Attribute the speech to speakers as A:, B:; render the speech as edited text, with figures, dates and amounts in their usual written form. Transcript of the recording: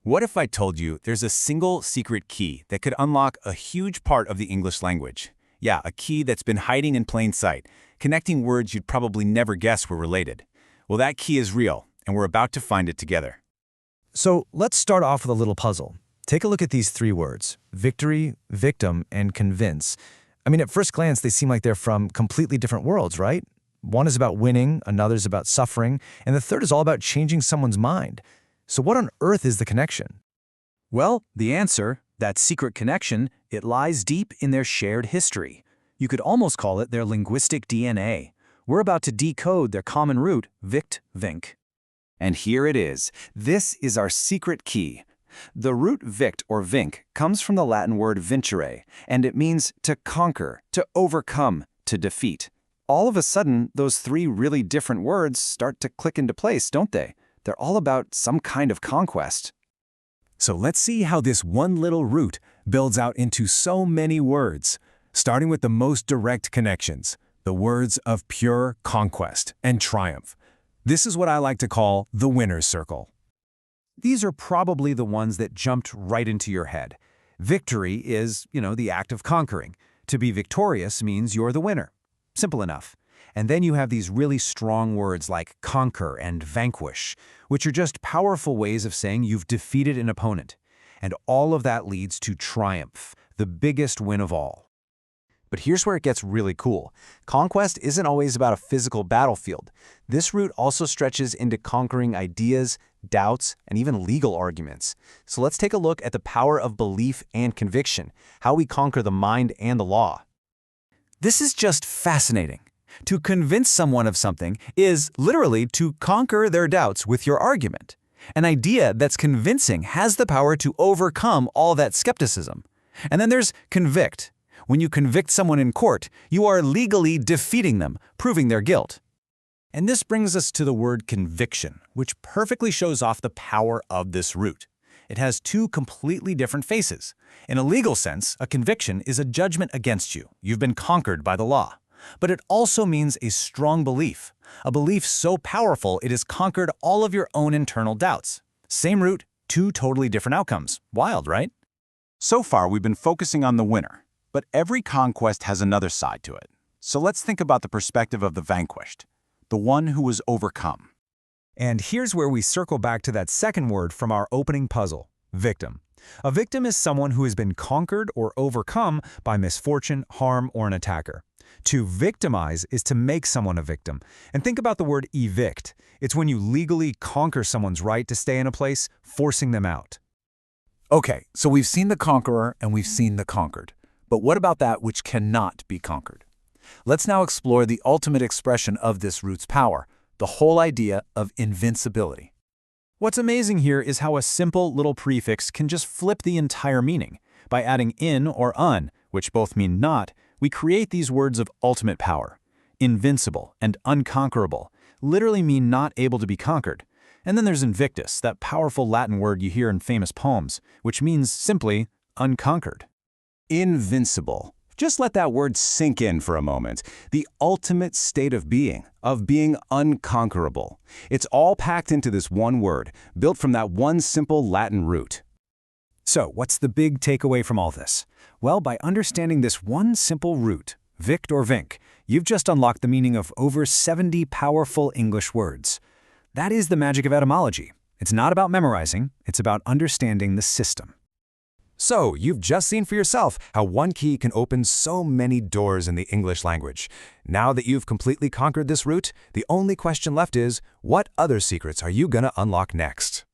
A: What if I told you there's a single secret key that could unlock a huge part of the English language? Yeah, a key that's been hiding in plain sight, connecting words you'd probably never guess were related. Well, that key is real, and we're about to find it together.
B: So let's start off with a little puzzle. Take a look at these three words: victory, victim, and convince. I mean, at first glance, they seem like they're from completely different worlds, right? One is about winning, another's about suffering, and the third is all about changing someone's mind. So what on earth is the connection?
C: Well, the answer, that secret connection, it lies deep in their shared history. You could almost call it their linguistic DNA. We're about to decode their common root, VICT, VINC.
D: And here it is. This is our secret key. The root VICT or VINC comes from the Latin word vincere, and it means to conquer, to overcome, to defeat. All of a sudden, those three really different words start to click into place, don't they? They're all about some kind of conquest.
A: So let's see how this one little root builds out into so many words, starting with the most direct connections, the words of pure conquest and triumph. This is what I like to call the winner's circle.
C: These are probably the ones that jumped right into your head. Victory is, the act of conquering. To be victorious means you're the winner. Simple enough. And then you have these really strong words like conquer and vanquish, which are just powerful ways of saying you've defeated an opponent. And all of that leads to triumph, the biggest win of all.
E: But here's where it gets really cool. Conquest isn't always about a physical battlefield. This route also stretches into conquering ideas, doubts, and even legal arguments. So let's take a look at the power of belief and conviction, how we conquer the mind and the law.
C: This is just fascinating. To convince someone of something is literally to conquer their doubts with your argument. An idea that's convincing has the power to overcome all that skepticism. And then there's convict. When you convict someone in court, you are legally defeating them, proving their guilt.
A: And this brings us to the word conviction, which perfectly shows off the power of this root. It has two completely different faces. In a legal sense, a conviction is a judgment against you. You've been conquered by the law. But it also means a strong belief, a belief so powerful it has conquered all of your own internal doubts. Same root, two totally different outcomes. Wild, right?
D: So far, we've been focusing on the winner, but every conquest has another side to it. So let's think about the perspective of the vanquished, the one who was overcome.
B: And here's where we circle back to that second word from our opening puzzle: victim. A victim is someone who has been conquered or overcome by misfortune, harm, or an attacker. To victimize is to make someone a victim. And think about the word evict. It's when you legally conquer someone's right to stay in a place, forcing them out.
A: Okay, so we've seen the conqueror and we've seen the conquered. But what about that which cannot be conquered? Let's now explore the ultimate expression of this root's power, the whole idea of invincibility.
C: What's amazing here is how a simple little prefix can just flip the entire meaning. By adding in or un, which both mean not, we create these words of ultimate power. Invincible and unconquerable literally mean not able to be conquered. And then there's invictus, that powerful Latin word you hear in famous poems, which means simply unconquered.
D: Invincible. Just let that word sink in for a moment. The ultimate state of being unconquerable. It's all packed into this one word, built from that one simple Latin root.
C: So, what's the big takeaway from all this? Well, by understanding this one simple root, VICT or VINC, you've just unlocked the meaning of over 70 powerful English words. That is the magic of etymology. It's not about memorizing, it's about understanding the system.
B: So, you've just seen for yourself how one key can open so many doors in the English language. Now that you've completely conquered this root, the only question left is, what other secrets are you gonna unlock next?